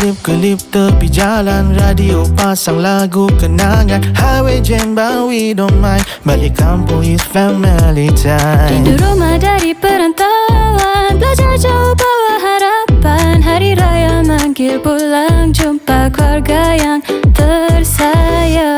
Kelip-kelip tepi jalan, radio pasang lagu kenangan. Highway jam but we don't mind, balik kampung is family time. Rindu rumah dari perantauan, belajar jauh bawa harapan. Hari raya manggil pulang, jumpa keluarga yang tersayang.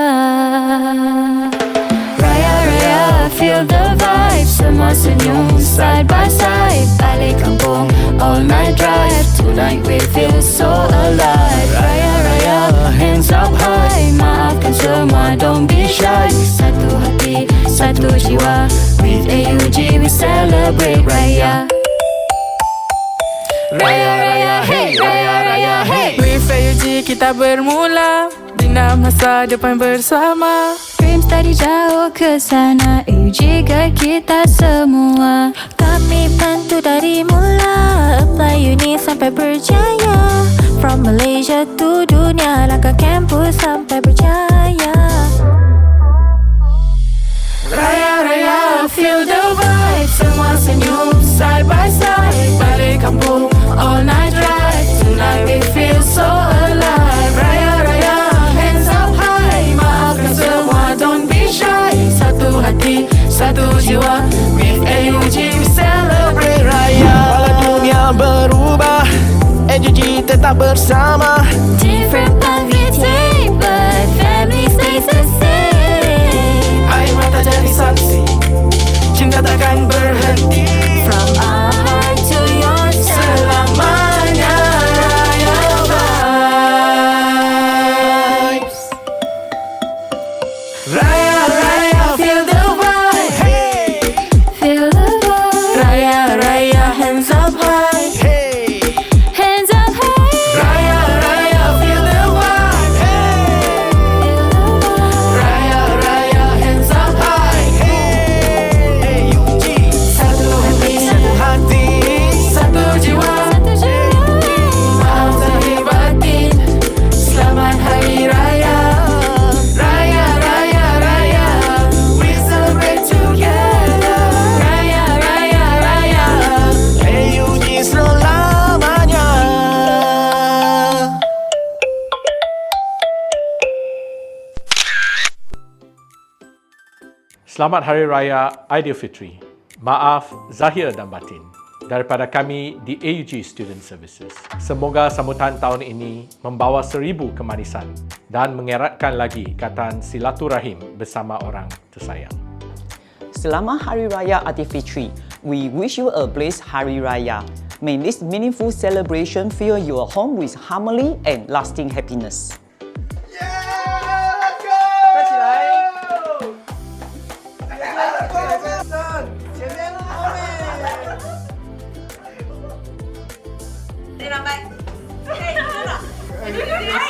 Raya-raya, feel the vibe, semua senyum side by side. Balik kampung, all night drive, tonight we feel so alive. Raya-raya, hands up high, maafkan semua, don't be shy. Satu hati, satu jiwa, with AUG we celebrate Raya. Raya-raya, hey, raya-raya, hey. With AUG kita bermula, bina masa depan bersama. Dreams tadi jauh ke sana, AUG guide kita semua. Kami bantu dari mula, apply uni sampai berjaya. From Malaysia to dunia, langkah kampus sampai berjaya. Raya-raya, feel the vibe, semua senyum side by side. Balik kampung, all night drive, tonight we feel so alive. Raya-raya, hands up high, maafkan semua, don't be shy. Satu hati, satu jiwa, with AUG we celebrate Raya. Walau dunia berubah, AUG tetap bersama. Different path we take, but family stays the same. Air mata jadi saksi, cinta takkan berhenti. From our heart to yours, Selamanya Raya vibes. Raya-raya, feel the vibe. Hey, feel the vibe. Raya-raya, hands up high. hey, Hands up high, Raya-raya, feel the vibe. feel the vibe. Raya-raya, hands up high. hey, AUG. Satu hati, Satu hati, satu jiwa. Satu jiwa. Maaf zahir batin, selamat Hari Raya. Raya, raya, raya, we celebrate together. Raya, raya, raya. AUG selamanya. Selamat Hari Raya Aidilfitri. Maaf zahir dan batin. Daripada kami di AUG Student Services. Semoga sambutan tahun ini membawa 1000 kemanisan dan mengeratkan lagi ikatan silaturahim bersama orang tersayang. Selamat Hari Raya Aidilfitri. We wish you a blessed Hari Raya. May this meaningful celebration fill your home with harmony and lasting happiness. Đây là bạn. Đây là bạn.